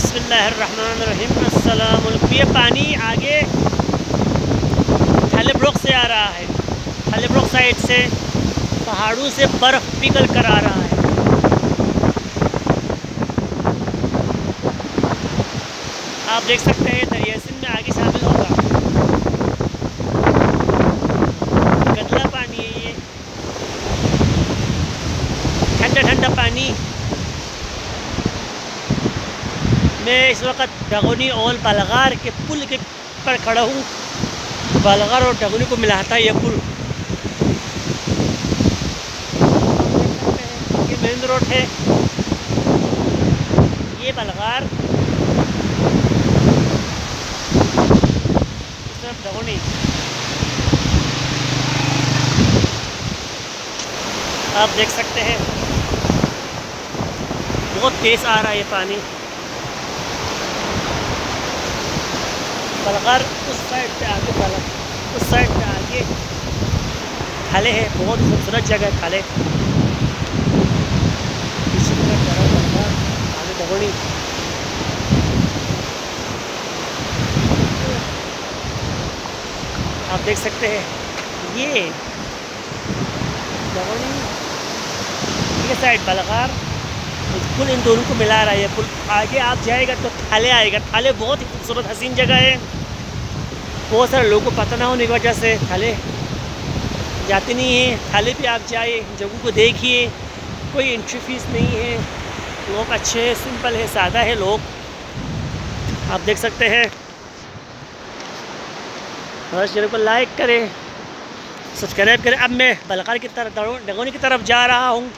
बिस्मिल्लाहिर्रहमानिर्रहीम। अस्सलाम वालेकुम। ये पानी आगे थालेब्रोक से आ रहा है। थालेब्रोक साइड से पहाड़ों से बर्फ़ पिघल कर आ रहा है। आप देख सकते हैं दरिया सिंध में आगे शामिल होगा। गंदा पानी है ये, ठंडा ठंडा पानी। मैं इस वक्त डगोनी और बलगार के पुल के पर खड़ा हूँ। बलगार और डगोनी को मिलाता है ये पुल। ये मेन रोड है, ये बलगार, इस तरफ डगोनी। आप देख सकते हैं बहुत तेज़ आ रहा है ये पानी। बलगार उस साइड पे आगे, उस साइड पे आगे खाले है, बहुत खूबसूरत जगह है खाले। पीछे की तरफ बलगार, आगे डगोनी। आप देख सकते हैं ये डगोनी, ये साइड बलगार। पुल इन दोनों को मिला रहा है ये पुल। आगे आप जाएगा तो थाले आएगा। थाले बहुत ही खूबसूरत हसीन जगह है। बहुत सारे लोगों को पता ना होने की वजह से थाले जाते नहीं हैं। थाले पे आप जाइए, जगह को देखिए, कोई एंट्री फीस नहीं है। लोग अच्छे हैं, सिंपल है, सादा है लोग। आप देख सकते हैं। हर चैनल को लाइक करें, सब्सक्राइब करें। अब मैं बलगार की तरफ, डगोनी की तरफ जा रहा हूँ।